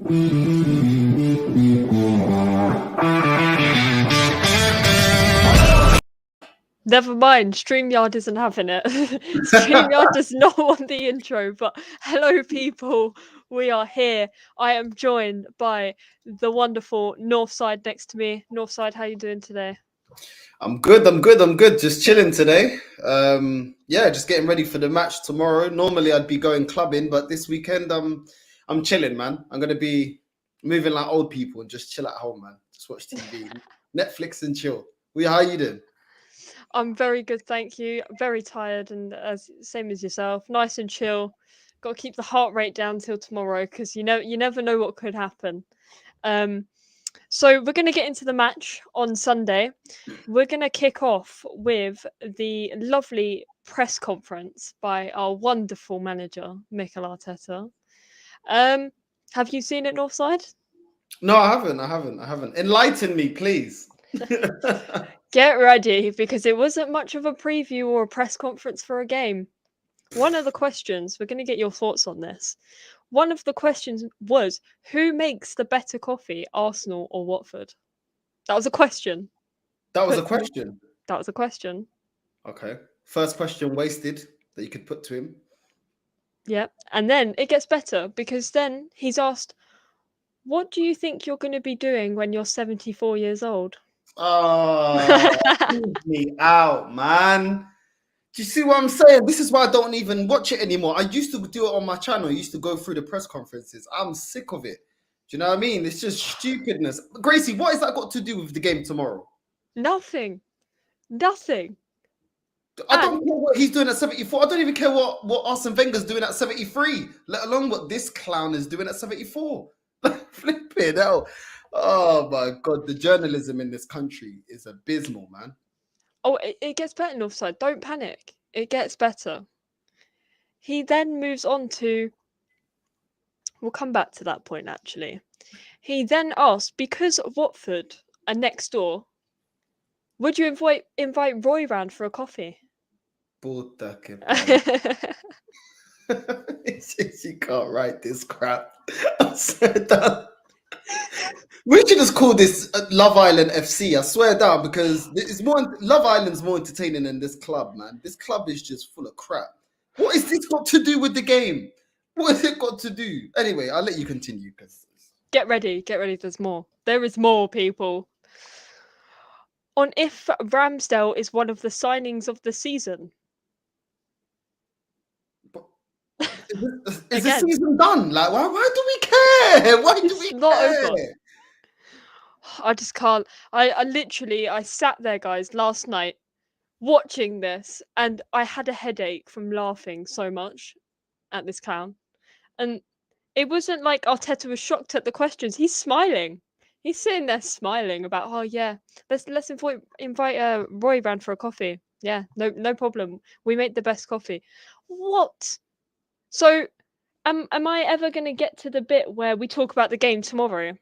Never mind, StreamYard isn't having it. StreamYard does not want the intro, but hello people, we are here. I am joined by the wonderful Northside next to me. Northside, how you doing today? I'm good. Just chilling today. Yeah, just getting ready for the match tomorrow. Normally I'd be going clubbing, but this weekend I'm chilling, man. I'm gonna be moving like old people and just chill at home, man. Just watch TV, Netflix and chill. How you doing? I'm very good, thank you. Very tired and same as yourself. Nice and chill. Got to keep the heart rate down till tomorrow because you never know what could happen. So we're going to get into the match on Sunday. We're going to kick off with the lovely press conference by our wonderful manager, Mikel Arteta. Have you seen it, Northside? No, I haven't. Enlighten me, please. Get ready, because it wasn't much of a preview or a press conference for a game. One of the questions, we're going to get your thoughts on this. One of the questions was, who makes the better coffee, Arsenal or Watford? That was a question. That was a question? That was a question. Okay. First question wasted that you could put to him. Yeah. And then it gets better because then he's asked, what do you think you're going to be doing when you're 74 years old? Oh, me out, man. Do you see what I'm saying? This is why I don't even watch it anymore. I used to do it on my channel. I used to go through the press conferences. I'm sick of it. Do you know what I mean? It's just stupidness. Gracie, what has that got to do with the game tomorrow? Nothing. I don't care what he's doing at 74. I don't even care what Arsene Wenger's doing at 73, let alone what this clown is doing at 74. Flipping hell. Oh my God, the journalism in this country is abysmal, man. Oh, it gets better, Northside. Don't panic. It gets better. He then moves on to... We'll come back to that point, actually. He then asked, because Watford are next door, would you invite Roy round for a coffee? Puta que She can't write this crap. I swear down. We should just call this Love Island FC. I swear down, because it's more. Love Island's more entertaining than this club, man. This club is just full of crap. What has this got to do with the game? What has it got to do? Anyway, I'll let you continue. Get ready. There's more. There is more, people. On if Ramsdale is one of the signings of the season. Is the season done? Like, why do we care? Why do we not care? Over. I just can't. I sat there, guys, last night watching this, and I had a headache from laughing so much at this clown. And it wasn't like Arteta was shocked at the questions. He's smiling. He's sitting there smiling about, oh yeah, let's invite Roy round for a coffee. Yeah, no problem. We make the best coffee. What? So, am I ever going to get to the bit where we talk about the game tomorrow?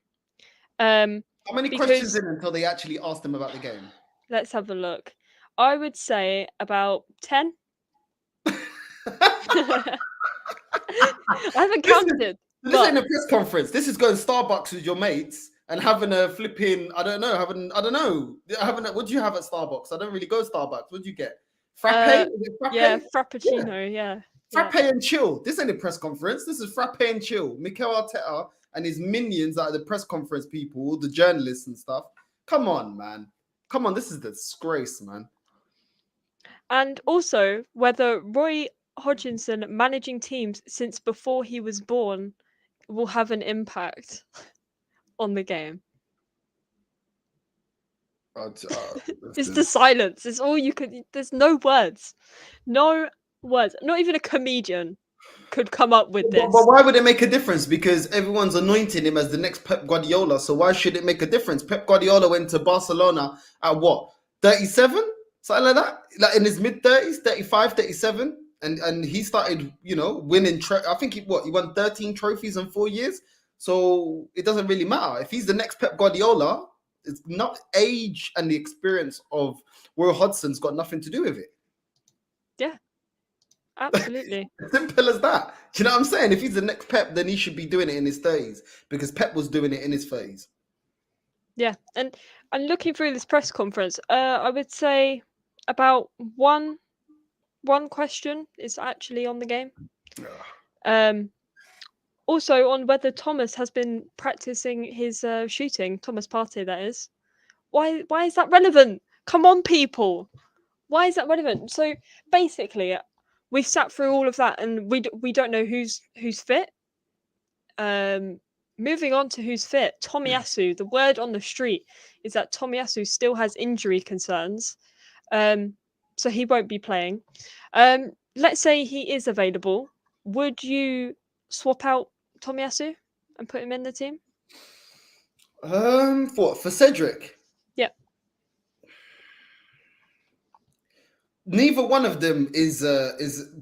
How many questions in until they actually asked them about the game? Let's have a look. I would say about 10. I haven't counted. This ain't a press conference. This is going Starbucks with your mates and having a flipping, what do you have at Starbucks? I don't really go Starbucks. What do you get? Frappe? Frappe? Yeah, Frappuccino, yeah. Frappe and chill. This ain't a press conference. This is Frappe and chill. Mikel Arteta and his minions that are the press conference people, the journalists and stuff. Come on, man. Come on, this is a disgrace, man. And also, whether Roy Hodgson managing teams since before he was born will have an impact on the game. It's the silence. It's all you could. There's no words. No words. Not even a comedian could come up with this. But why would it make a difference? Because everyone's anointing him as the next Pep Guardiola. So why should it make a difference? Pep Guardiola went to Barcelona at what? 37? Something like that? Like in his mid-30s, 35, 37? And he started, winning. I think he won 13 trophies in 4 years. So it doesn't really matter. If he's the next Pep Guardiola, it's not age and the experience of Roy Hodgson's got nothing to do with it. Yeah. Absolutely. Simple as that. Do you know what I'm saying? If he's the next Pep, then he should be doing it in his 30s because Pep was doing it in his 30s. Yeah, and looking through this press conference, I would say about one question is actually on the game. Um, Also on whether Thomas has been practicing his shooting. Thomas Partey, that is. Why is that relevant? Come on, people. Why is that relevant? So basically, we've sat through all of that, and we don't know who's fit. Moving on to who's fit, Tomiyasu. The word on the street is that Tomiyasu still has injury concerns, so he won't be playing. Let's say he is available. Would you swap out Tomiyasu and put him in the team? For Cedric? Yeah. Neither one of them is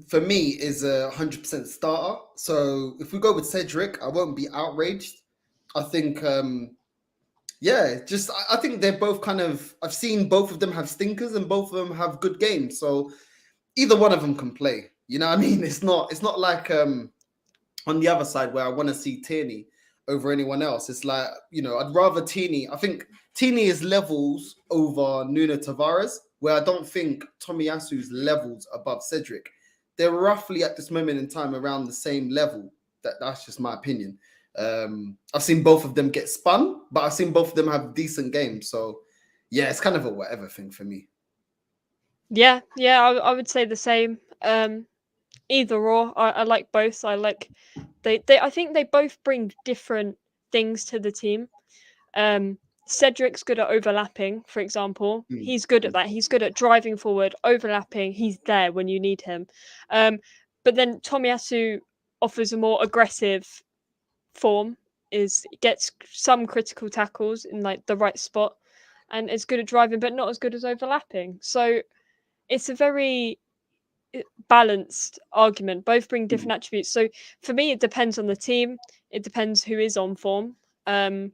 for me is a 100% starter. So if we go with Cedric, I won't be outraged. I think yeah, just I think they're both kind of. I've seen both of them have stinkers and both of them have good games. So either one of them can play. You know what I mean? It's not like on the other side where I want to see Tierney over anyone else. It's like, I'd rather Tierney. I think Tierney is levels over Nuno Tavares, where I don't think Tomiyasu's levels above Cedric. They're roughly at this moment in time around the same level. That's just my opinion. I've seen both of them get spun, but I've seen both of them have decent games. So yeah, it's kind of a whatever thing for me. Yeah, I would say the same. Either or. I like both. I like they I think they both bring different things to the team. Cedric's good at overlapping, for example. He's good at that. He's good at driving forward, overlapping. He's there when you need him. But then Tomiyasu offers a more aggressive form. Gets some critical tackles in like the right spot, and is good at driving, but not as good as overlapping. So it's a very balanced argument. Both bring different attributes. So for me, it depends on the team. It depends who is on form. And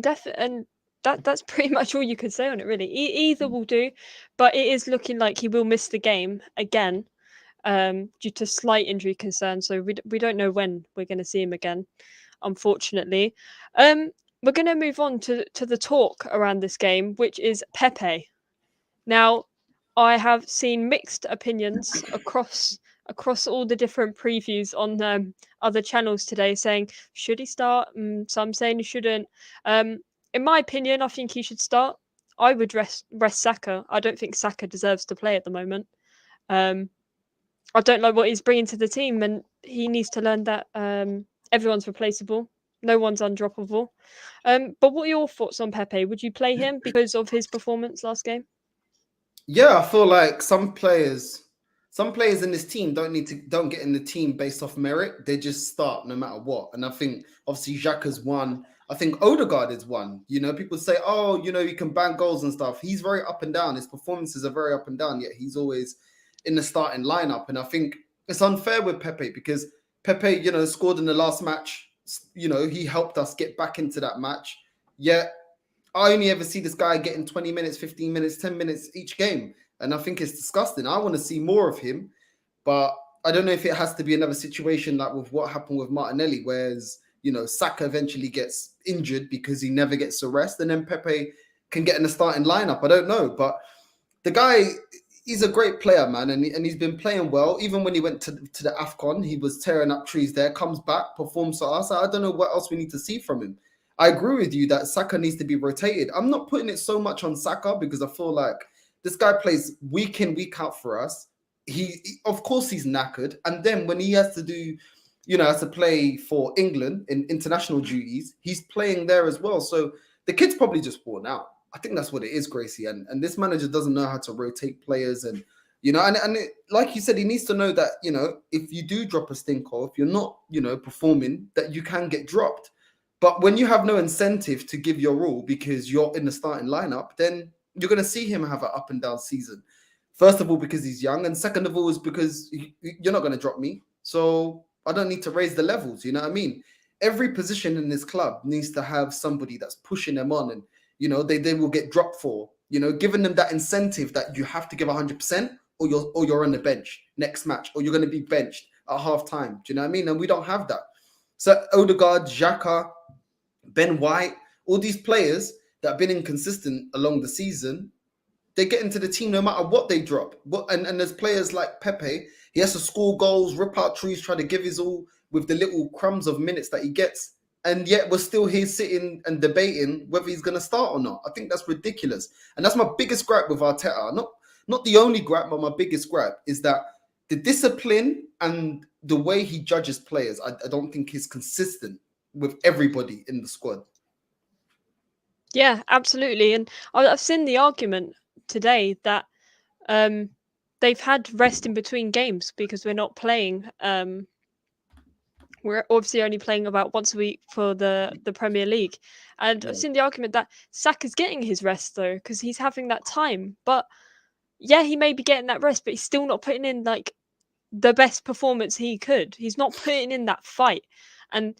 that's pretty much all you could say on it, really. Either will do, but it is looking like he will miss the game again, due to slight injury concerns. So we don't know when we're going to see him again, unfortunately. We're going to move on to the talk around this game, which is Pepe. Now, I have seen mixed opinions across all the different previews on other channels today, saying should he start? Some saying he shouldn't. In my opinion, I think he should start. I would rest Saka. I don't think Saka deserves to play at the moment. I don't know what he's bringing to the team, and he needs to learn that everyone's replaceable. No one's undroppable. But what are your thoughts on Pepe? Would you play him because of his performance last game? Yeah, I feel like some players in this team don't get in the team based off merit. They just start no matter what. And I think obviously Xhaka's one. I think Odegaard is one. People say, oh, he can bang goals and stuff. He's very up and down. His performances are very up and down, yet he's always in the starting lineup. And I think it's unfair with Pepe because Pepe, scored in the last match. He helped us get back into that match. Yet I only ever see this guy getting 20 minutes, 15 minutes, 10 minutes each game. And I think it's disgusting. I want to see more of him. But I don't know if it has to be another situation like with what happened with Martinelli, whereas, Saka eventually gets injured because he never gets a rest. And then Pepe can get in the starting lineup. I don't know. But the guy, he's a great player, man. And he's been playing well. Even when he went to the AFCON, he was tearing up trees there, comes back, performs for us. I don't know what else we need to see from him. I agree with you that Saka needs to be rotated. I'm not putting it so much on Saka because I feel like this guy plays week in, week out for us. He of course he's knackered. And then when he has to do, has to play for England in international duties, he's playing there as well. So the kid's probably just worn out. I think that's what it is, Gracie. And this manager doesn't know how to rotate players. And, like you said, he needs to know that, if you do drop a stinker, if you're not, performing, that you can get dropped. But when you have no incentive to give your all because you're in the starting lineup, then you're going to see him have an up and down season. First of all, because he's young. And second of all, is because you're not going to drop me. So I don't need to raise the levels. You know what I mean? Every position in this club needs to have somebody that's pushing them on. And, they will get dropped for, giving them that incentive that you have to give 100%. or you're on the bench next match, or you're going to be benched at half time. Do you know what I mean? And we don't have that. So Odegaard, Xhaka, Ben White, all these players that have been inconsistent along the season, they get into the team no matter what they drop. And there's players like Pepe, he has to score goals, rip out trees, try to give his all with the little crumbs of minutes that he gets. And yet we're still here sitting and debating whether he's going to start or not. I think that's ridiculous. And that's my biggest gripe with Arteta. Not the only gripe, but my biggest gripe is that the discipline and the way he judges players, I don't think is consistent with everybody in the squad. Yeah, absolutely. And I've seen the argument today that they've had rest in between games because we're not playing. We're obviously only playing about once a week for the Premier League. And I've seen the argument that Saka's getting his rest though, because he's having that time. But yeah, he may be getting that rest, but he's still not putting in like the best performance he could. He's not putting in that fight. And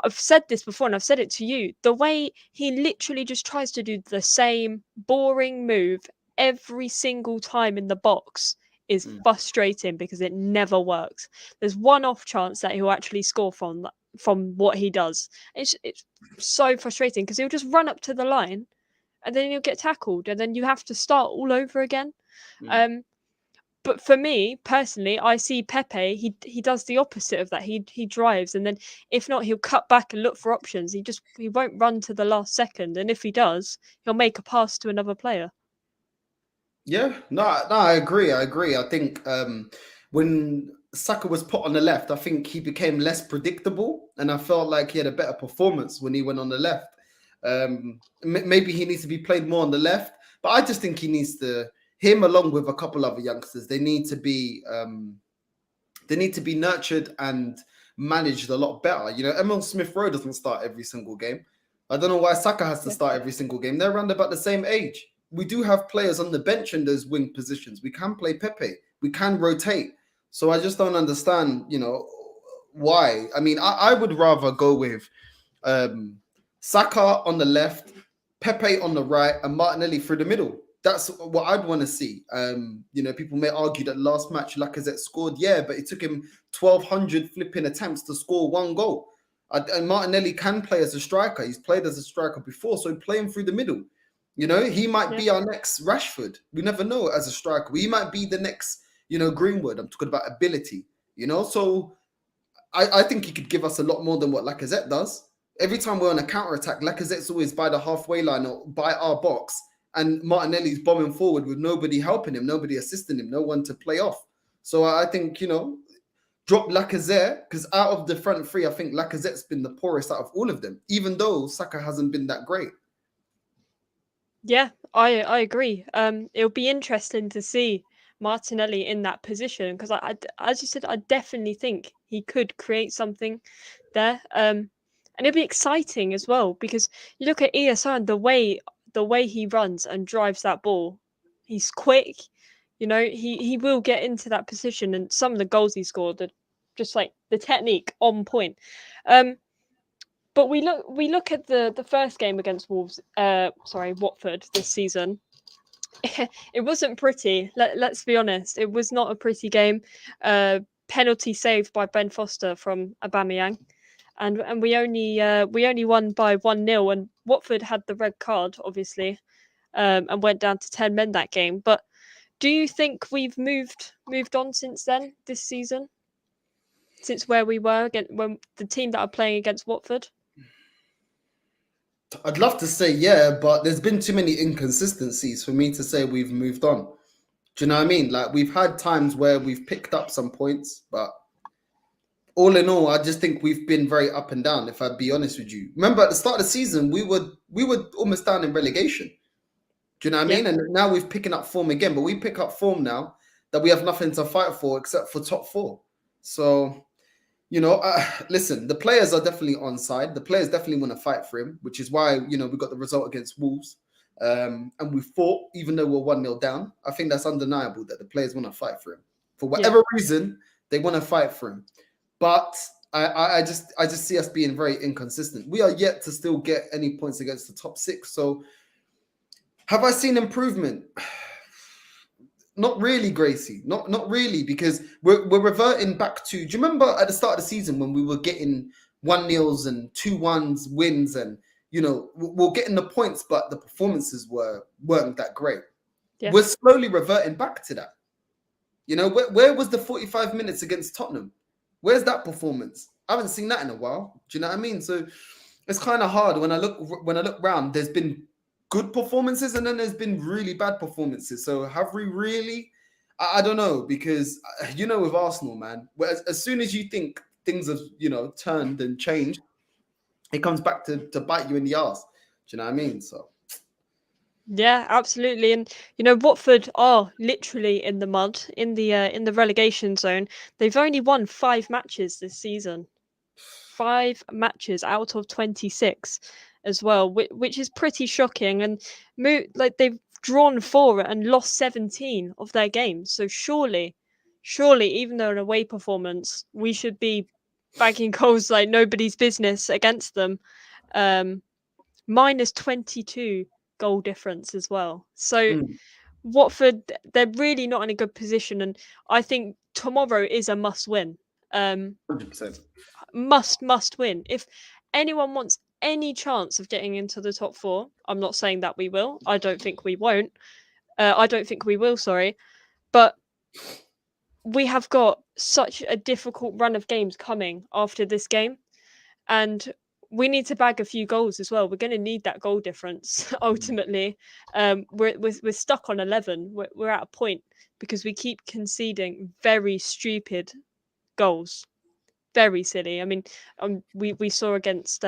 I've said this before and I've said it to you. The way he literally just tries to do the same boring move every single time in the box is frustrating because it never works. There's one off chance that he'll actually score from what he does. It's so frustrating because he'll just run up to the line and then he'll get tackled and then you have to start all over again. But for me personally, I see Pepe. He does the opposite of that. He drives, and then if not, he'll cut back and look for options. He won't run to the last second, and if he does, he'll make a pass to another player. Yeah, no, I agree. I think when Saka was put on the left, I think he became less predictable, and I felt like he had a better performance when he went on the left. Maybe he needs to be played more on the left, but I just think he needs to. Him along with a couple other youngsters, they need to be nurtured and managed a lot better. You know, Emil Smith-Rowe doesn't start every single game. I don't know why Saka has to start every single game. They're around about the same age. We do have players on the bench in those wing positions. We can play Pepe. We can rotate. So I just don't understand, you know, why. I mean, I would rather go with Saka on the left, Pepe on the right, and Martinelli through the middle. That's what I'd want to see. You know, people may argue that last match Lacazette scored, but it took him 1,200 flipping attempts to score one goal. And Martinelli can play as a striker. He's played as a striker before, so play him through the middle. You know, he might be our next Rashford. We never know as a striker. He might be the next, you know, Greenwood. I'm talking about ability, you know. So I think he could give us a lot more than what Lacazette does. Every time we're on a counter-attack, Lacazette's always by the halfway line or by our box. And Martinelli's bombing forward with nobody helping him, nobody assisting him, no one to play off. So I think, you know, drop Lacazette, because out of the front three, I think Lacazette's been the poorest out of all of them, even though Saka hasn't been that great. Yeah, I agree. It'll be interesting to see Martinelli in that position because I, as you said, I definitely think he could create something there. And it'll be exciting as well because you look at ESR, the way he runs and drives that ball, he's quick. You know, he will get into that position, and some of the goals he scored are just like the technique on point. But we look at the first game against Watford this season. It wasn't pretty. Let's be honest. It was not a pretty game. Penalty saved by Ben Foster from Aubameyang. And we only won by 1-0, and Watford had the red card, obviously, and went down to 10 men that game. But do you think we've moved on since then, this season? Since where we were when the team that are playing against Watford? I'd love to say yeah, but there's been too many inconsistencies for me to say we've moved on. Do you know what I mean? Like, we've had times where we've picked up some points, but all in all, I just think we've been very up and down, if I'd be honest with you. Remember, at the start of the season, we were almost down in relegation. Do you know what I mean? And now we're picking up form again, but we pick up form now that we have nothing to fight for except for top four. So, you know, listen, the players are definitely on side. The players definitely want to fight for him, which is why, you know, we got the result against Wolves. And we fought, even though we're 1-0 down. I think that's undeniable that the players want to fight for him. For whatever reason, they want to fight for him. But I just see us being very inconsistent. We are yet to still get any points against the top six. So have I seen improvement? Not really, Gracie. Not really, because we're reverting back to. Do you remember at the start of the season when we were getting 1-0s and 2-1s wins, and we're getting the points, but the performances weren't that great. Yeah. We're slowly reverting back to that. Where was the 45 minutes against Tottenham? Where's that performance? I haven't seen that in a while. Do you know what I mean? So it's kind of hard when I look round. There's been good performances and then there's been really bad performances. So have we really? I don't know, because with Arsenal, man, as soon as you think things have turned and changed, it comes back to bite you in the ass. Do you know what I mean? So Yeah, absolutely. And Watford are literally in the mud, in the relegation zone. They've only won 5 matches this season. 5 matches out of 26 as well, which is pretty shocking. And they've drawn 4 and lost 17 of their games. So surely, even though an away performance, we should be bagging goals like nobody's business against them. Minus 22 goal difference as well. So Watford, they're really not in a good position, and I think tomorrow is a must win. 100%. Must win. If anyone wants any chance of getting into the top 4, I'm not saying that we will. I don't think we won't. I don't think we will, sorry. But we have got such a difficult run of games coming after this game. And we need to bag a few goals as well. We're going to need that goal difference ultimately. We're stuck on 11. We're at a point because we keep conceding very stupid goals, very silly. I mean, we saw against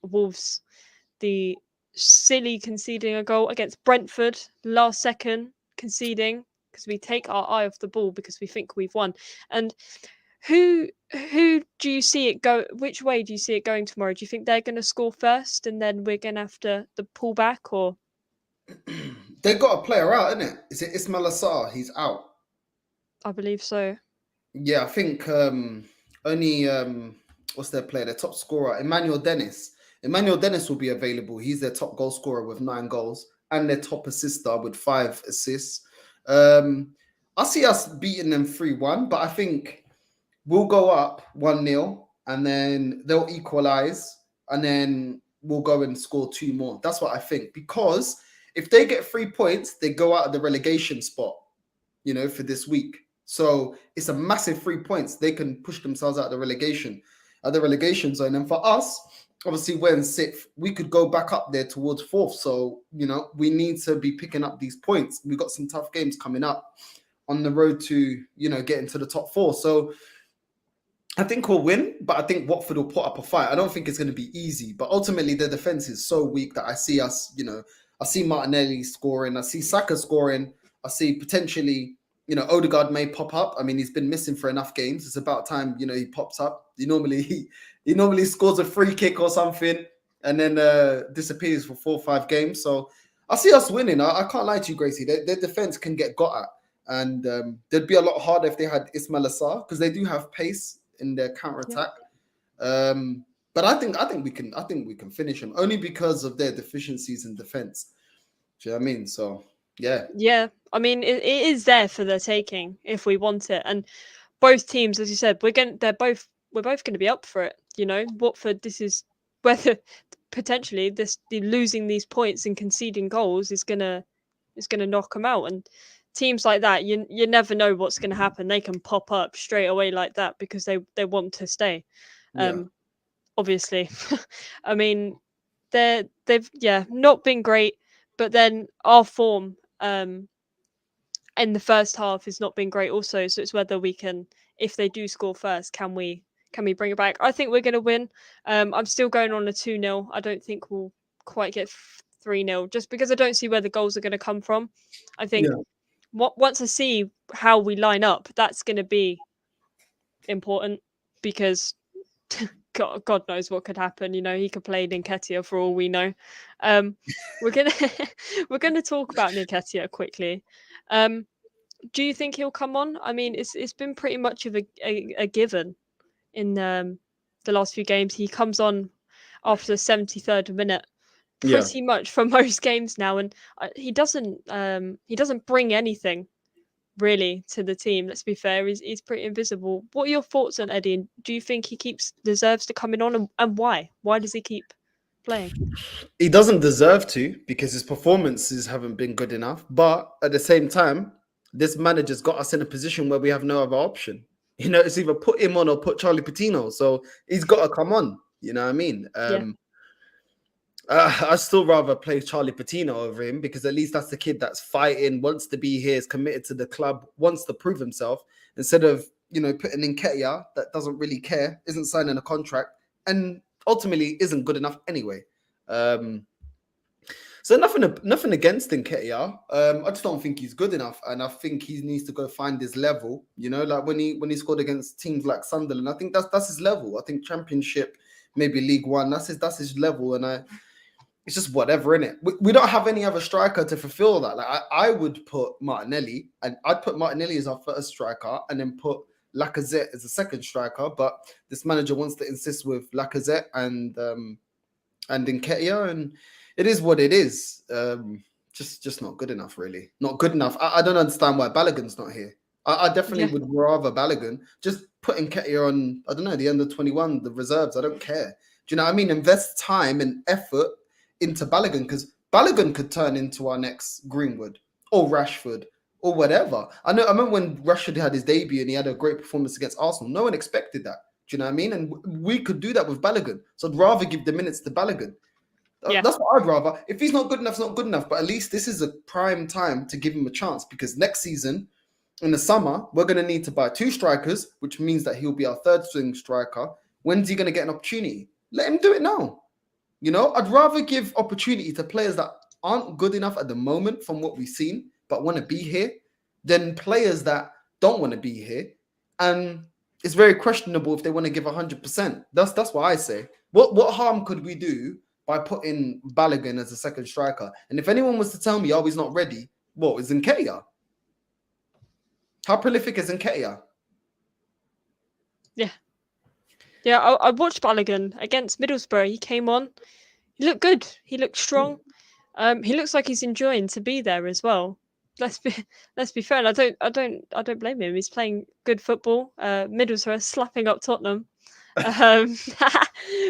Wolves the silly conceding a goal against Brentford last second conceding because we take our eye off the ball because we think we've won. And who do you see it go? Which way do you see it going tomorrow? Do you think they're going to score first, and then we're going to have to the pull back, or? They got a player out, isn't it? Is it Ismail Assar? He's out. I believe so. Yeah, I think only what's their player? Their top scorer, Emmanuel Dennis. Emmanuel Dennis will be available. He's their top goal scorer with 9 goals and their top assister with 5 assists. I see us beating them 3-1, but I think we'll go up 1-0 and then they'll equalize and then we'll go and score 2 more. That's what I think. Because if they get 3 points, they go out of the relegation spot, for this week. So it's a massive 3 points. They can push themselves out of the relegation zone. And for us, obviously we're in 6th. We could go back up there towards 4th. So, we need to be picking up these points. We've got some tough games coming up on the road to, get into the top 4. So I think we'll win, but I think Watford will put up a fight. I don't think it's going to be easy, but ultimately the defense is so weak that I see us, I see Martinelli scoring, I see Saka scoring, I see potentially, Odegaard may pop up. I mean, he's been missing for enough games. It's about time, he pops up. He normally scores a free kick or something and then disappears for 4 or 5 games. So I see us winning. I can't lie to you, Gracie. Their defense can get got at. And they'd be a lot harder if they had Ismail Assar because they do have pace in their counter attack. Yeah. But I think we can finish them only because of their deficiencies in defense. Do you know what I mean? So yeah. I mean, it is there for the taking if we want it, and both teams, as you said, we're both going to be up for it. Watford. This is whether potentially the losing these points and conceding goals is gonna knock them out. And teams like that, you never know what's going to happen. They can pop up straight away like that because they want to stay. Obviously, I mean, they've not been great, but then our form in the first half has not been great also. So it's whether we can, if they do score first, can we bring it back? I think we're going to win. I'm still going on a 2-0. I don't think we'll quite get 3-0 just because I don't see where the goals are going to come from. I think once I see how we line up, that's going to be important because God knows what could happen. He could play Nketiah for all we know. We're gonna talk about Nketiah quickly. Do you think he'll come on? I mean, it's been pretty much of a given in the last few games. He comes on after the 73rd minute, pretty much for most games now, and he doesn't bring anything really to the team. Let's be fair, he's pretty invisible. What are your thoughts on Eddie? And do you think he deserves to come in on, and why? Why does he keep playing? He doesn't deserve to because his performances haven't been good enough. But at the same time, this manager's got us in a position where we have no other option. You know, it's either put him on or put Charlie Patino. So he's got to come on. You know what I mean? I'd still rather play Charlie Patino over him because at least that's the kid that's fighting, wants to be here, is committed to the club, wants to prove himself, instead of, you know, putting in Ketia that doesn't really care, isn't signing a contract, and ultimately isn't good enough anyway. So nothing against Nketiah. I just don't think he's good enough, and I think he needs to go find his level. You know, like when he scored against teams like Sunderland, I think that's his level. I think Championship, maybe League One, that's his level, and it's just whatever, innit? We don't have any other striker to fulfill that. Like I would put Martinelli, and I'd put Martinelli as our first striker, and then put Lacazette as a second striker. But this manager wants to insist with Lacazette and Nketiah, and it is what it is. Just not good enough, really. Not good enough. I don't understand why Balogun's not here. I definitely would rather Balogun. Just put Nketiah on, I don't know, the under 21, the reserves. I don't care. Do you know what I mean? Invest time and effort into Balogun, because Balogun could turn into our next Greenwood or Rashford or whatever. I remember when Rashford had his debut and he had a great performance against Arsenal. No one expected that. Do you know what I mean? And we could do that with Balogun. So I'd rather give the minutes to Balogun. Yeah. That's what I'd rather. If he's not good enough, it's not good enough. But at least this is a prime time to give him a chance, because next season, in the summer, we're going to need to buy 2 strikers, which means that he'll be our third string striker. When's he going to get an opportunity? Let him do it now. You know, I'd rather give opportunity to players that aren't good enough at the moment from what we've seen, but want to be here, than players that don't want to be here. And it's very questionable if they want to give 100%. That's what I say. What harm could we do by putting Balogun as a second striker? And if anyone was to tell me, oh, he's not ready, what is Nketiah? How prolific is Nketiah? Yeah. Yeah, I watched Balogun against Middlesbrough. He came on. He looked good. He looked strong. He looks like he's enjoying to be there as well. Let's be fair. And I don't blame him. He's playing good football. Middlesbrough slapping up Tottenham,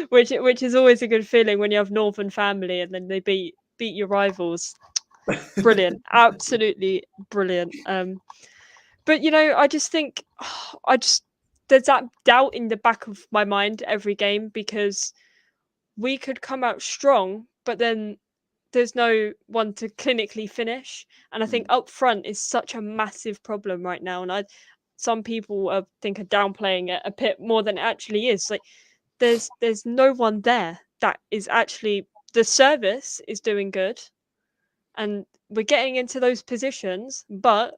which is always a good feeling when you have Northern family and then they beat your rivals. Brilliant, absolutely brilliant. But you know, I just think there's that doubt in the back of my mind every game, because we could come out strong, but then there's no one to clinically finish. And I think up front is such a massive problem right now. And some people are downplaying it a bit more than it actually is. Like there's no one there that is actually, the service is doing good, and we're getting into those positions, but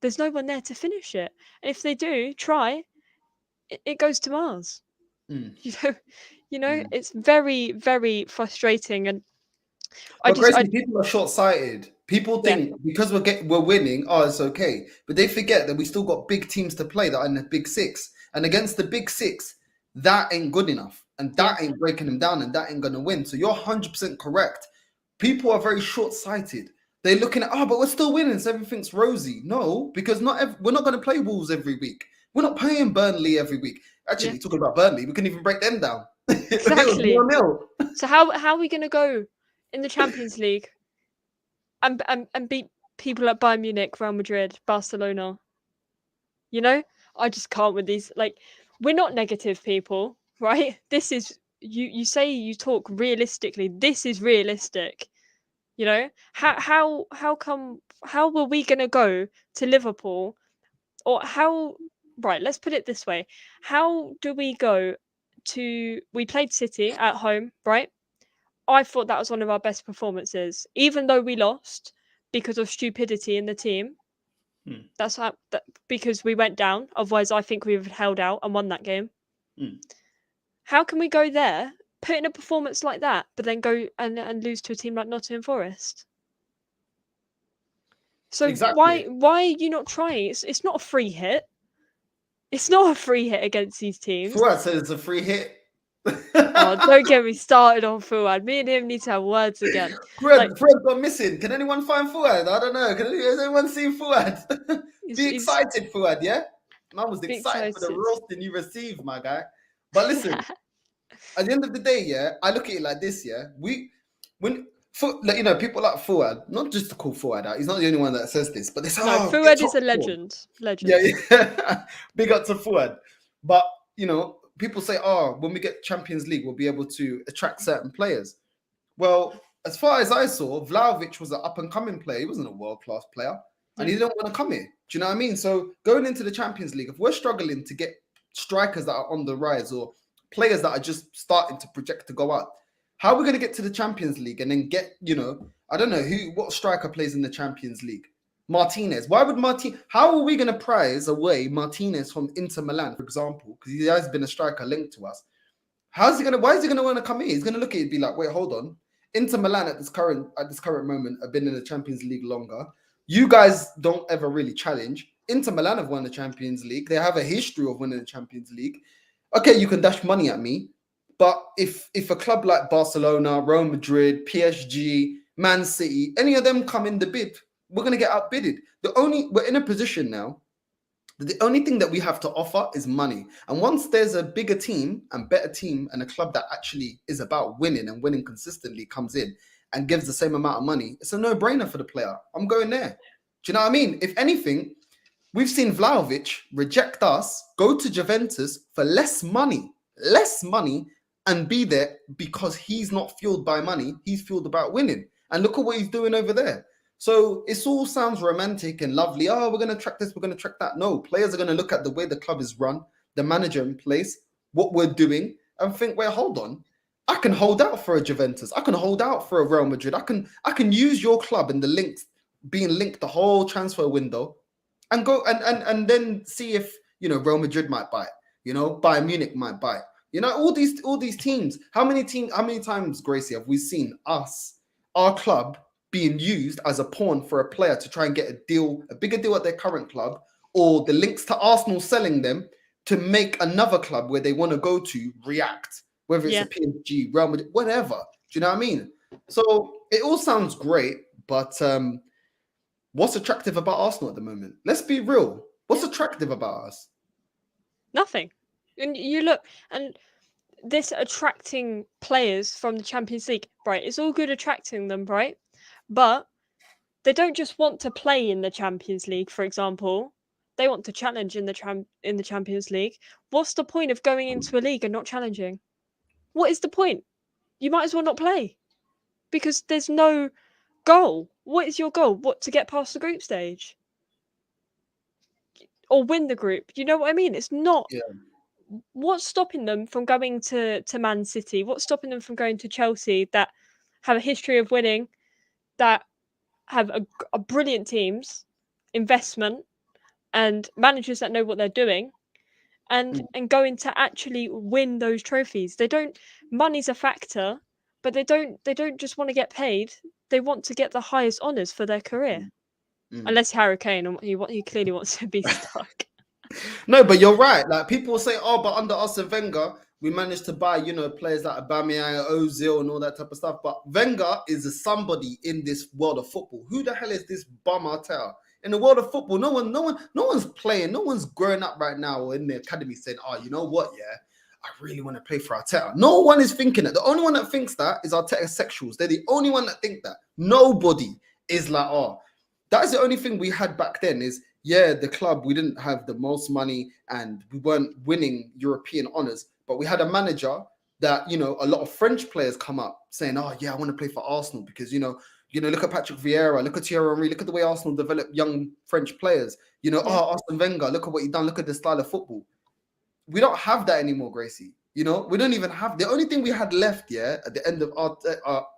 there's no one there to finish it. And if they do try, it goes to Mars. You know, it's very, very frustrating. And people are short-sighted. People think because we're winning, oh, it's okay, but they forget that we still got big teams to play that are in the Big Six, and against the Big Six, that ain't good enough, and that ain't breaking them down, and that ain't gonna win. So you're 100% correct. People are very short-sighted. They're looking at, but we're still winning, so everything's rosy. No, because we're not going to play Wolves every week. We're not playing Burnley every week. Actually, talking about Burnley, we couldn't even break them down. Exactly. So how are we going to go in the Champions League and beat people like Bayern Munich, Real Madrid, Barcelona? You know, I just can't with these. Like, we're not negative people, right? This is, you say you talk realistically. This is realistic. You know, how were we gonna go to Liverpool, or right, let's put it this way. How do we go we played City at home, right? I thought that was one of our best performances, even though we lost because of stupidity in the team. That's because we went down. Otherwise, I think we would have held out and won that game. How can we go there, put in a performance like that, but then go and lose to a team like Nottingham Forest? So exactly. Why are you not trying? It's not a free hit. It's not a free hit against these teams. Fuad said it's a free hit. Don't get me started on Fuad. Me and him need to have words again. Fred got missing. Can anyone find Fuad? I don't know. Has anyone seen Fuad? Be He's excited, Fuad, yeah? Man was be excited for the excited. roasting you received, my guy. But listen, at the end of the day, yeah, I look at it like this, yeah. People like Fuad, not just to call Fuad out, he's not the only one that says this, but they say, No, oh, get Fuad is top a form. legend. Yeah, Legend. yeah. Big up to Fuad. But, people say, oh, when we get Champions League, we'll be able to attract certain players. Well, as far as I saw, Vlahovic was an up-and-coming player. He wasn't a world-class player, and he didn't want to come here. Do you know what I mean? So going into the Champions League, if we're struggling to get strikers that are on the rise or players that are just starting to project to go up, how are we going to get to the Champions League and then get, I don't know what striker plays in the Champions League? Martinez. Why would how are we going to prize away Martinez from Inter Milan, for example? Because he has been a striker linked to us. Why is he going to want to come here? He's going to look at it and be like, wait, hold on. Inter Milan at this current moment have been in the Champions League longer. You guys don't ever really challenge. Inter Milan have won the Champions League. They have a history of winning the Champions League. Okay, you can dash money at me, but if a club like Barcelona, Real Madrid, PSG, Man City, any of them come in the bid, we're going to get outbidded. We're in a position now. The only thing that we have to offer is money. And once there's a bigger team and better team and a club that actually is about winning and winning consistently comes in and gives the same amount of money, it's a no-brainer for the player. I'm going there. Do you know what I mean? If anything, we've seen Vlahovic reject us, go to Juventus for less money, and be there because he's not fueled by money. He's fueled about winning. And look at what he's doing over there. So it all sounds romantic and lovely. Oh, we're going to track this, we're going to track that. No, players are going to look at the way the club is run, the manager in place, what we're doing, and think, wait, hold on. I can hold out for a Juventus. I can hold out for a Real Madrid. I can use your club and the links being linked the whole transfer window and go and then see if, Real Madrid might buy it. Bayern Munich might buy it. All these teams. How many times, Gracie, have we seen our club being used as a pawn for a player to try and get a bigger deal at their current club, or the links to Arsenal selling them to make another club where they want to go to react, whether it's a PSG, Real Madrid, whatever. Do you know what I mean? So it all sounds great, but what's attractive about Arsenal at the moment? Let's be real. What's attractive about us? Nothing. And you look, and this attracting players from the Champions League, right? It's all good attracting them, right? But they don't just want to play in the Champions League, for example. They want to challenge in the Champions League. What's the point of going into a league and not challenging? What is the point? You might as well not play because there's no goal. What is your goal? What, to get past the group stage? Or win the group? You know what I mean? It's not. Yeah. What's stopping them from going to Man City? What's stopping them from going to Chelsea that have a history of winning, that have a brilliant teams, investment, and managers that know what they're doing, and going to actually win those trophies? They don't. Money's a factor, but they don't just want to get paid. They want to get the highest honours for their career. Unless Harry Kane, and he clearly wants to be stuck. No, but you're right. Like, people say, oh, but under Arsene Wenger, we managed to buy, players like Aubameyang, Ozil, and all that type of stuff. But Wenger is somebody in this world of football. Who the hell is this bum Arteta? In the world of football, no one's playing. No one's growing up right now or in the academy saying, oh, you know what? Yeah, I really want to play for Arteta. No one is thinking that. The only one that thinks that is Arteta sexuals. They're the only one that think that. Nobody is like, oh, that is the only thing we had back then is, yeah, the club, we didn't have the most money and we weren't winning European honors, but we had a manager that, a lot of French players come up saying, oh, yeah, I want to play for Arsenal because, look at Patrick Vieira, look at Thierry Henry, look at the way Arsenal develop young French players. Oh, Arsene Wenger, look at what he's done, look at the style of football. We don't have that anymore, Gracie. We don't even have, the only thing we had left, at the end of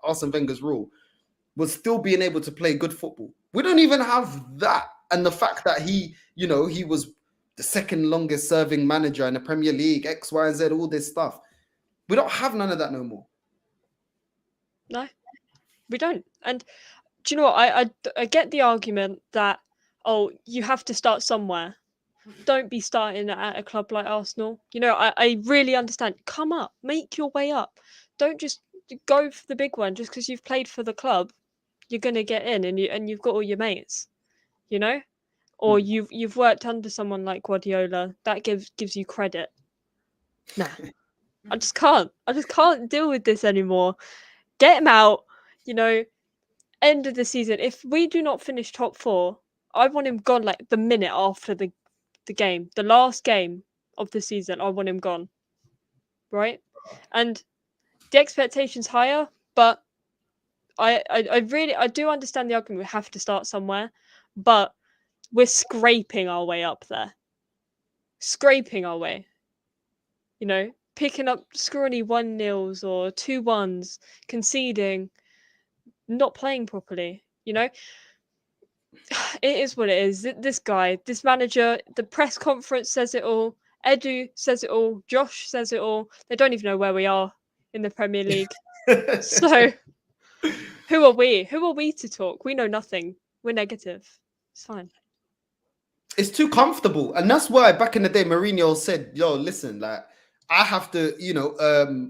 Arsene Wenger's rule was still being able to play good football. We don't even have that. And the fact that he was the second longest serving manager in the Premier League, X, Y, and Z, all this stuff. We don't have none of that no more. No, we don't. And do you know what? I get the argument that, oh, you have to start somewhere. Don't be starting at a club like Arsenal. I really understand. Come up, make your way up. Don't just go for the big one just because you've played for the club. You're gonna get in and you've got all your mates. or you've worked under someone like Guardiola, that gives you credit. Nah, I just can't deal with this anymore. Get him out. You know, end of the season. If we do not finish top 4, I want him gone like the minute after the game, the last game of the season. I want him gone. Right, and the expectation's higher, but I do understand the argument. We have to start somewhere, but we're scraping our way up there. Scraping our way. You know, picking up scrawny 1-0s or 2-1s, conceding, not playing properly. You know, it is what it is. This guy, this manager, the press conference says it all. Edu says it all. Josh says it all. They don't even know where we are in the Premier League. So, who are we? Who are we to talk? We know nothing. We're negative. It's fine. It's too comfortable, and that's why back in the day, Mourinho said, "Yo, listen, like I have to,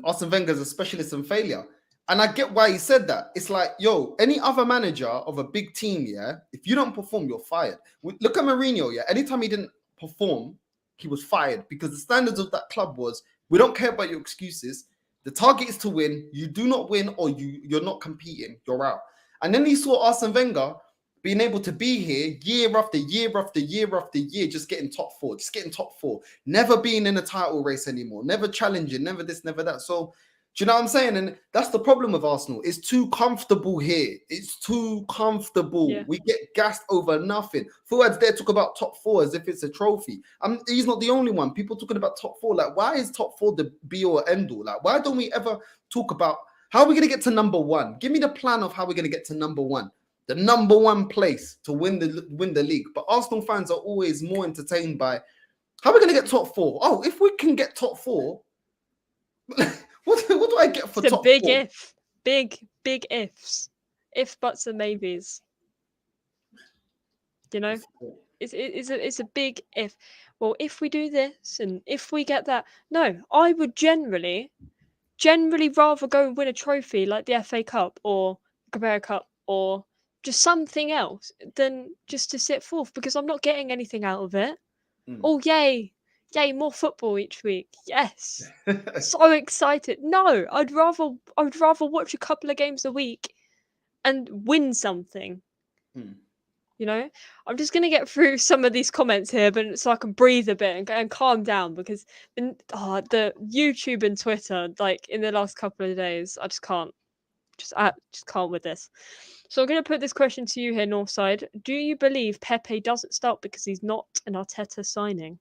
Arsene Wenger's a specialist in failure." And I get why he said that. It's like, yo, any other manager of a big team, yeah, if you don't perform, you're fired. Look at Mourinho, yeah. Anytime he didn't perform, he was fired because the standards of that club was, we don't care about your excuses. The target is to win. You do not win, or you're not competing. You're out. And then he saw Arsene Wenger being able to be here year after year after year after year, just getting top 4, never being in a title race anymore, never challenging, never this, never that. So, do you know what I'm saying? And that's the problem with Arsenal. It's too comfortable here. It's too comfortable. Yeah. We get gassed over nothing. Fuad's there talk about top 4 as if it's a trophy. He's not the only one. People talking about top 4. Like, why is top 4 the be or end all? Like, why don't we ever talk about how are we going to get to number 1? Give me the plan of how we're going to get to number 1. The number 1 place to win the league. But Arsenal fans are always more entertained by how are we going to get top 4? Oh, if we can get top 4, what do I get for it's top 4? It's a big if. Big ifs. If, buts, and maybes. You know? It's a big if. Well, if we do this and if we get that. No, I would generally rather go and win a trophy like the FA Cup or Carabao Cup or just something else than just to sit 4th, because I'm not getting anything out of it. Oh, yay, more football each week. Yes. So excited. No, I'd rather watch a couple of games a week and win something. You know, I'm just gonna get through some of these comments here, but so I can breathe a bit and calm down, because the YouTube and Twitter, like in the last couple of days, I just can't with this. So I'm going to put this question to you here, Northside. Do you believe Pepe doesn't start because he's not an Arteta signing?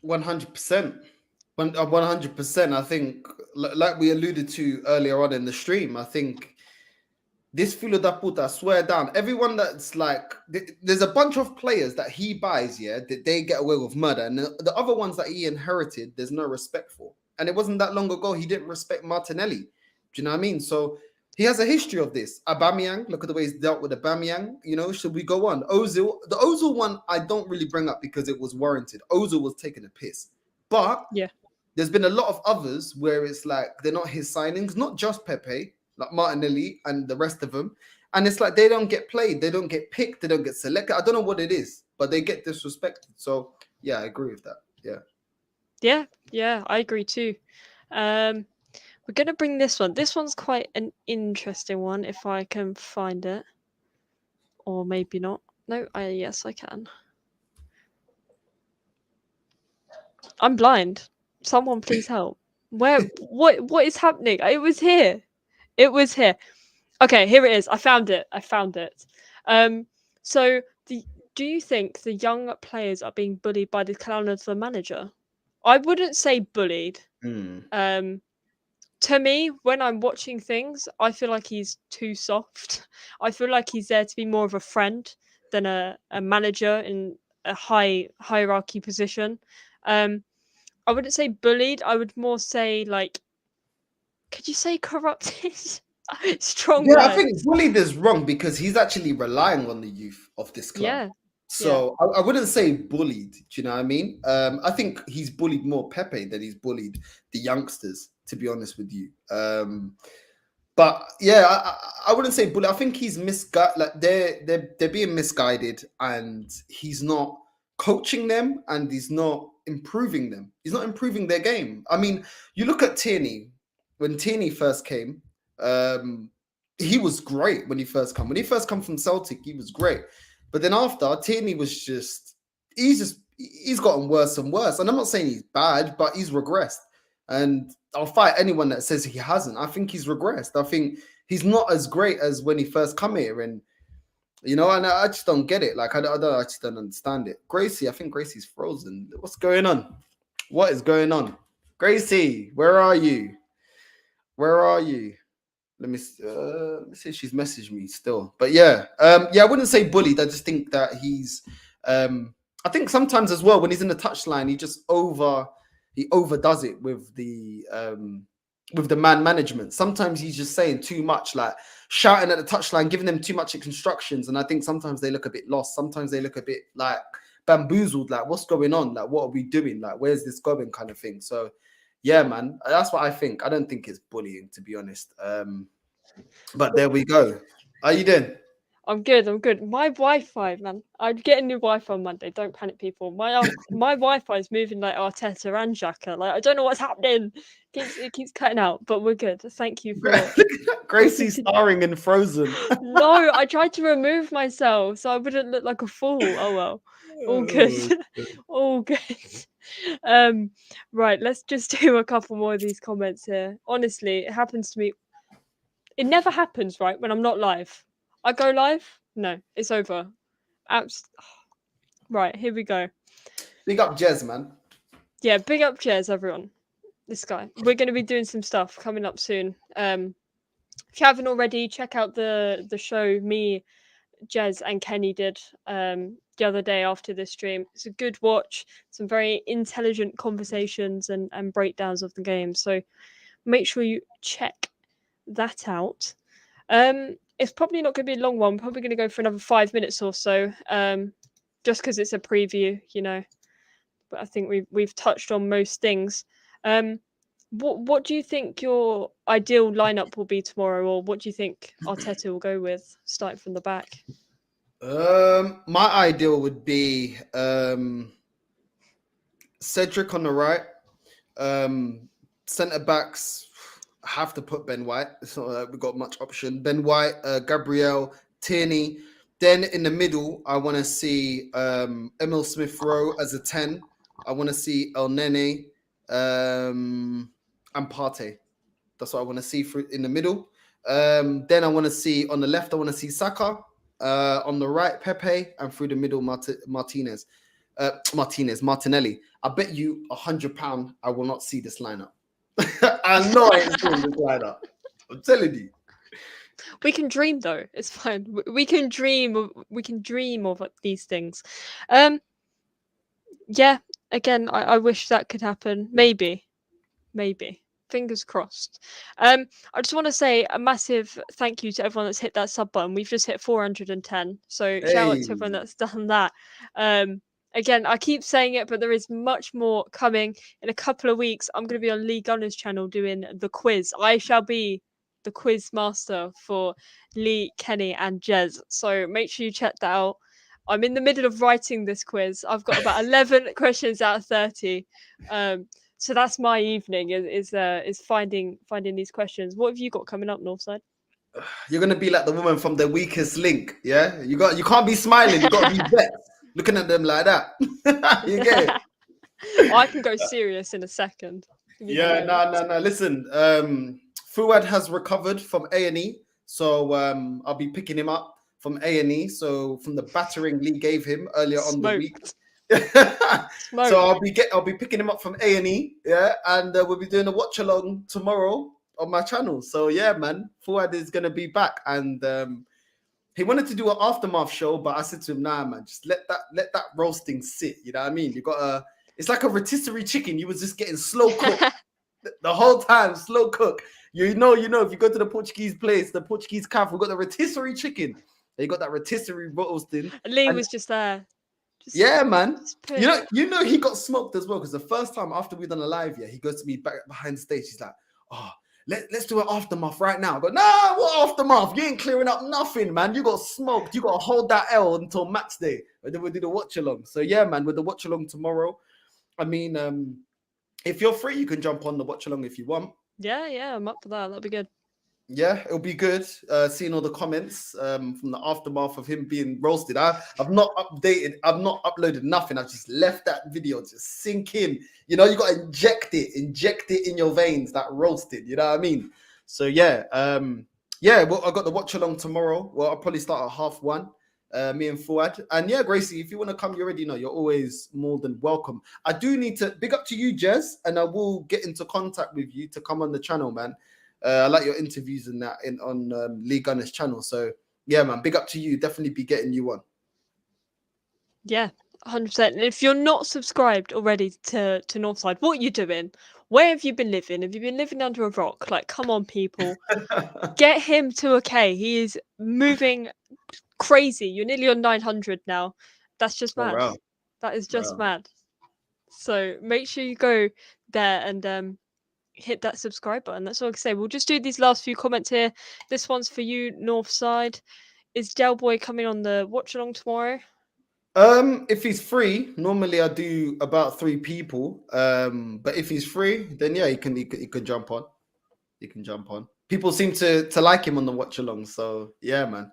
100%. 100%. I think, like we alluded to earlier on in the stream, I think this filo da puta, swear down, everyone that's like, there's a bunch of players that he buys, yeah, that they get away with murder. And the other ones that he inherited, there's no respect for. And it wasn't that long ago, he didn't respect Martinelli. Do you know what I mean? So he has a history of this. Aubameyang, look at the way he's dealt with Aubameyang. You know, should we go on? Ozil, the Ozil one, I don't really bring up because it was warranted. Ozil was taking a piss. But yeah, there's been a lot of others where it's like they're not his signings, not just Pepe, like Martinelli and the rest of them. And it's like they don't get played. They don't get picked. They don't get selected. I don't know what it is, but they get disrespected. So, yeah, I agree with that. Yeah. Yeah, I agree too. We're going to bring this one. This one's quite an interesting one, if I can find it. Or maybe not. No, yes, I can. I'm blind. Someone please help. What is happening? It was here. Okay, here it is. I found it. So do you think the young players are being bullied by the clown of the manager? I wouldn't say bullied. To me, when I'm watching things, I feel like he's too soft. I feel like he's there to be more of a friend than a manager in a high hierarchy position. I wouldn't say bullied. I would more say, like, could you say corrupted? Strong word. I think bullied is wrong because he's actually relying on the youth of this club. Yeah. So I wouldn't say bullied. Do you know what I mean? I think he's bullied more Pepe than he's bullied the youngsters, to be honest with you. But yeah, I wouldn't say bully. I think he's misguided. Like they're being misguided, and he's not coaching them, and he's not improving them. He's not improving their game. I mean, you look at Tierney when Tierney first came. He was great when he first come. When he first come from Celtic, he was great. But then after, Tierney was he's gotten worse and worse. And I'm not saying he's bad, but he's regressed. And I'll fight anyone that says he hasn't. I think he's regressed. I think he's not as great as when he first come here. And, and I just don't get it. Like, I just don't understand it. Gracie, I think Gracie's frozen. What's going on? What is going on? Gracie, where are you? Where are you? Let me see if she's messaged me still. But yeah, I wouldn't say bullied. I just think that he's I think sometimes as well when he's in the touchline, he overdoes it with the man management. Sometimes he's just saying too much, like shouting at the touchline, giving them too much instructions. And I think sometimes they look a bit lost. Sometimes they look a bit like bamboozled, like what's going on? Like, what are we doing? Like, where's this going kind of thing? So yeah, man, that's what I think. I don't think it's bullying, to be honest. But there we go. How you doing? I'm good. My Wi-Fi, man. I'd get a new Wi-Fi on Monday. Don't panic, people. My Wi-Fi is moving like Arteta and Xhaka. Like, I don't know what's happening. It keeps cutting out, but we're good. Thank you for Gracie starring in Frozen. No, I tried to remove myself so I wouldn't look like a fool. Oh well. All good. All good. Right, let's just do a couple more of these comments here. Honestly, it happens to me. It never happens, right, when I'm not live. I go live? No, it's over. Right, here we go. Big up Jez, man. Yeah, big up Jez, everyone. This guy. We're going to be doing some stuff coming up soon. If you haven't already, check out the show me, Jez, and Kenny did the other day after this stream. It's a good watch. Some very intelligent conversations and breakdowns of the game. So make sure you check that out. It's probably not going to be a long one. Probably going to go for another 5 minutes or so. Just because it's a preview, But I think we've touched on most things. What do you think your ideal lineup will be tomorrow, or what do you think Arteta will go with, starting from the back? My ideal would be Cedric on the right. Centre backs have to put Ben White. It's not like we've got much option. Ben White, Gabriel, Tierney. Then in the middle, I want to see Emil Smith-Rowe as a 10. I want to see El Nene and Partey. That's what I want to see in the middle. Then I want to see on the left, I want to see Saka. On the right, Pepe, and through the middle, Martinelli. I bet you £100 I will not see this lineup. I know I ain't seeing this lineup. I'm telling you. We can dream, though. It's fine. We can dream. We can dream of these things. Yeah. Again, I wish that could happen. Maybe. Fingers crossed. I just want to say a massive thank you to everyone that's hit that sub button. We've just hit 410. So shout out to everyone that's done that. Again, I keep saying it, but there is much more coming. In a couple of weeks, I'm going to be on Lee Gunner's channel doing the quiz. I shall be the quiz master for Lee, Kenny, and Jez. So make sure you check that out. I'm in the middle of writing this quiz. I've got about 11 questions out of 30. So that's my evening is finding these questions. What have you got coming up, Northside? You're gonna be like the woman from The Weakest Link, yeah? You can't be smiling. You got to be vexed, looking at them like that. You get it? I can go serious in a second. Yeah, no. Listen, Fuad has recovered from A&E, so I'll be picking him up from A&E. So from the battering Lee gave him earlier on the week. So I'll be picking him up from A&E, yeah, and we'll be doing a watch along tomorrow on my channel. So yeah, man, Fuad is gonna be back, and he wanted to do an aftermath show, but I said to him, nah, man, just let that roasting sit. You know what I mean? You got it's like a rotisserie chicken. You was just getting slow cooked the whole time, slow cook. You know, if you go to the Portuguese place, the Portuguese cafe, we got the rotisserie chicken. They got that rotisserie roasting. And Lee was just there. Yeah, man. You know, he got smoked as well, because the first time after we done a live, he goes to me back behind the stage. He's like, "Oh, let's do an aftermath right now. But nah, what aftermath? You ain't clearing up nothing, man. You got smoked. You got to hold that L until match day. And then we'll do the watch along. So yeah, man, with the watch along tomorrow. I mean, if you're free, you can jump on the watch along if you want. Yeah, I'm up for that. That'll be good. Yeah, it'll be good seeing all the comments from the aftermath of him being roasted. I've not uploaded nothing. I've just left that video just sink in. You know, you got to inject it in your veins, that roasted. You know what I mean? So yeah, well, I got the watch along tomorrow. Well, I'll probably start at 1:30. Me and Fuad. And yeah, Gracie, if you want to come, you already know you're always more than welcome. I do need to big up to you, Jez, and I will get into contact with you to come on the channel, man. I like your interviews and that on Lee Gunner's channel. So yeah, man, big up to you. Definitely be getting you on. Yeah, 100%. And if you're not subscribed already to Northside, what are you doing? Where have you been living? Have you been living under a rock? Like, come on, people. Get him to a K. He is moving crazy. You're nearly on 900 now. That's just mad. Wow. That is just mad. So make sure you go there and hit that subscribe button. That's all I can say. We'll just do these last few comments here. This one's for you, Northside. Is Del Boy coming on the watch along tomorrow? If he's free, normally I do about 3 people. But if he's free, then yeah, he can jump on. He can jump on. People seem to like him on the watch along. So yeah, man.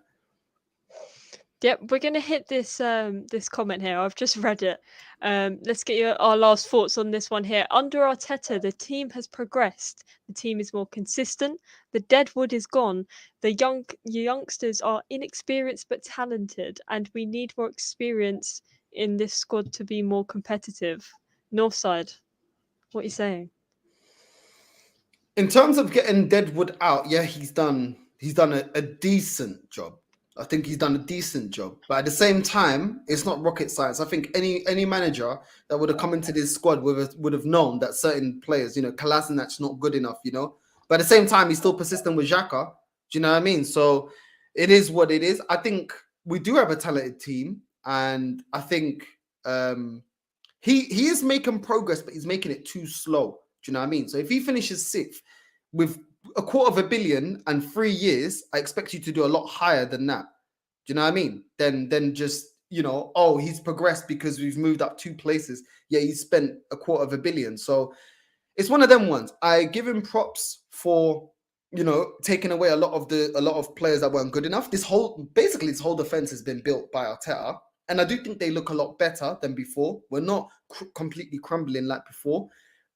Yep, we're gonna hit this this comment here. I've just read it. Let's get our last thoughts on this one here. Under Arteta, the team has progressed. The team is more consistent. The deadwood is gone. The youngsters are inexperienced but talented, and we need more experience in this squad to be more competitive. Northside, what are you saying? In terms of getting Deadwood out, yeah, he's done a decent job. I think he's done a decent job. But at the same time, it's not rocket science. I think any manager that would have come into this squad would have known that certain players, you know, Kolasinac's not good enough, you know. But at the same time, he's still persistent with Xhaka. Do you know what I mean? So it is what it is. I think we do have a talented team, and I think he is making progress, but he's making it too slow. Do you know what I mean? So if he finishes 6th with $250 million and 3 years, I expect you to do a lot higher than that. Do you know what I mean? Then just, you know, oh, he's progressed because we've moved up 2 places. Yeah, he's spent $250 million. So it's one of them ones. I give him props for, you know, taking away a lot of players that weren't good enough. This whole defense has been built by Arteta, and I do think they look a lot better than before. We're not completely crumbling like before,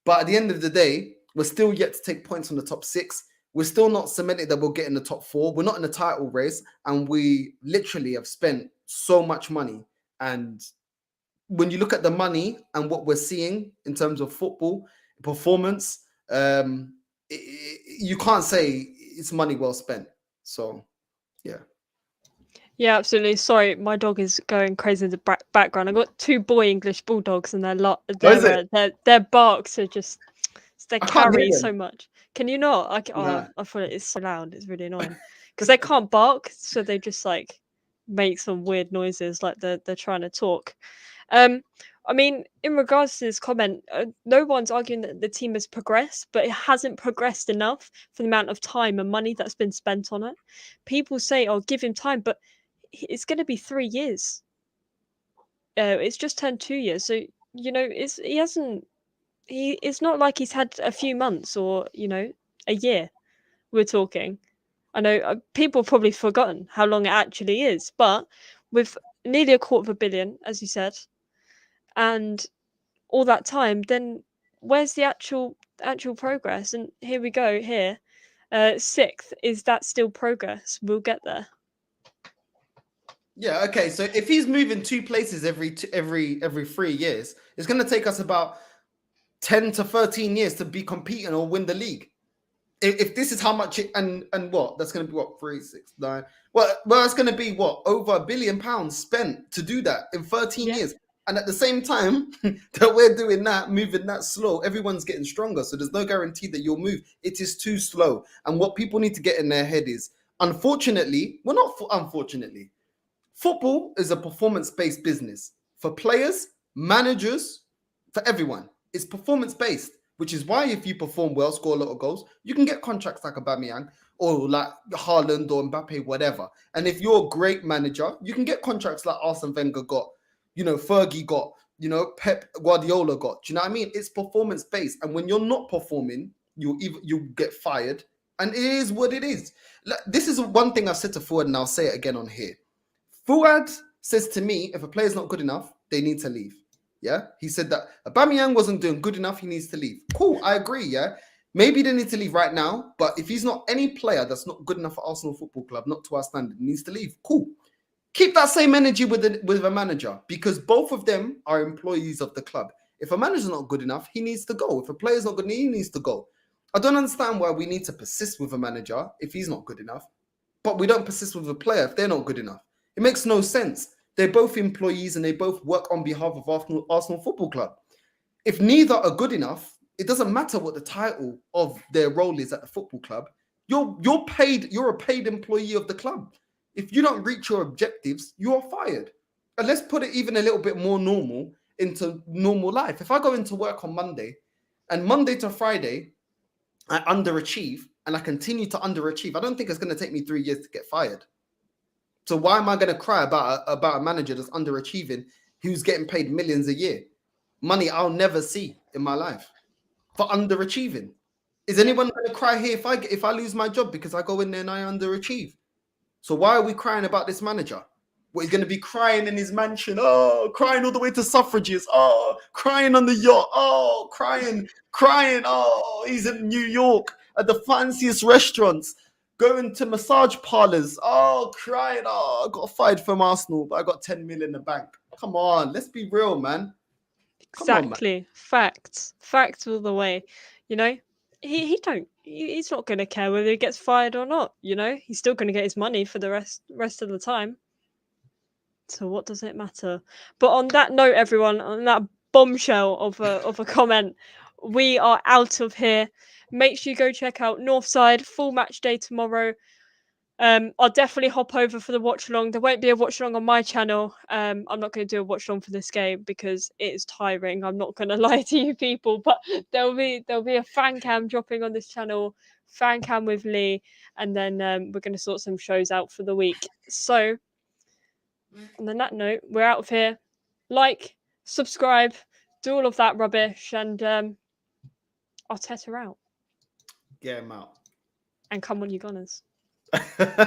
but at the end of the day, we're still yet to take points from the top 6. We're still not cemented that we'll get in the top 4. We're not in the title race, and we literally have spent so much money. And when you look at the money and what we're seeing in terms of football performance, you can't say it's money well spent. So, yeah. Yeah, absolutely. Sorry, my dog is going crazy in the background. I've got 2 boy English bulldogs, and their barks are just they carry so much. Can you not? I thought it is so loud. It's really annoying because they can't bark, so they just like make some weird noises, like they're trying to talk. I mean, in regards to this comment, no one's arguing that the team has progressed, but it hasn't progressed enough for the amount of time and money that's been spent on it. People say, "Oh, give him time," but it's going to be 3 years. It's just turned 2 years, so you know, it's not like he's had a few months or, you know, a year. We're talking. I know people have probably forgotten how long it actually is, but with nearly $250 million, as you said, and all that time, then where's the actual progress? And here we go. Here, 6th. Is that still progress? We'll get there. Yeah. Okay. So if he's moving 2 places every 3 years, it's going to take us about 10 to 13 years to be competing or win the league. If this is how much and what, that's going to be what, 3, 6, 9. Well, it's going to be what, over £1 billion spent to do that in 13 years. And at the same time that we're doing that, moving that slow, everyone's getting stronger. So there's no guarantee that you'll move. It is too slow. And what people need to get in their head is, unfortunately, football is a performance-based business for players, managers, for everyone. It's performance-based. which is why if you perform well, score a lot of goals, you can get contracts like Aubameyang or like Haaland or Mbappe, whatever. And if you're a great manager, you can get contracts like Arsene Wenger got, Fergie got, Pep Guardiola got. Do you know what I mean? It's performance based, and when you're not performing, you get fired, and it is what it is. This is one thing I've said to Fuad, and I'll say it again on here. Fuad says to me, if a player's not good enough, they need to leave. Yeah, he said that Aubameyang wasn't doing good enough. He needs to leave. Cool, I agree. Yeah, maybe they need to leave right now. But if he's not any player that's not good enough for Arsenal Football Club, not to our standard, he needs to leave. Cool. Keep that same energy with a manager, because both of them are employees of the club. If a manager's not good enough, he needs to go. If a player's not good enough, he needs to go. I don't understand why we need to persist with a manager if he's not good enough, but we don't persist with a player if they're not good enough. It makes no sense. They're both employees and they both work on behalf of Arsenal Football Club. If neither are good enough, it doesn't matter what the title of their role is at the football club. You're paid. You're a paid employee of the club. If you don't reach your objectives, you are fired. And let's put it even a little bit more normal into normal life. If I go into work on Monday, and Monday to Friday, I underachieve and I continue to underachieve, I don't think it's going to take me 3 years to get fired. So why am I going to cry about a manager that's underachieving, who's getting paid millions a year? Money I'll never see in my life for underachieving. Is anyone going to cry here if I lose my job because I go in there and I underachieve? So why are we crying about this manager? What, he's going to be crying in his mansion? Oh, crying all the way to suffrages. Oh, crying on the yacht. Oh, crying. Oh, he's in New York at the fanciest restaurants, going to massage parlors. Oh, crying. Oh, I got fired from Arsenal, but I got 10 million in the bank. Come on, let's be real, man. Exactly. On, man. Facts all the way. He's not going to care whether he gets fired or not. He's still going to get his money for the rest of the time. So what does it matter? But on that note, everyone, on that bombshell of a comment, we are out of here. Make sure you go check out Northside, full match day tomorrow. I'll definitely hop over for the watch along. There won't be a watch along on my channel. I'm not going to do a watch along for this game because it is tiring. I'm not going to lie to you people, but there'll be a fan cam dropping on this channel, fan cam with Lee, and then we're going to sort some shows out for the week. So on that note, we're out of here. Like, subscribe, do all of that rubbish, and Arteta out. Get him out. And come on, you Gunners.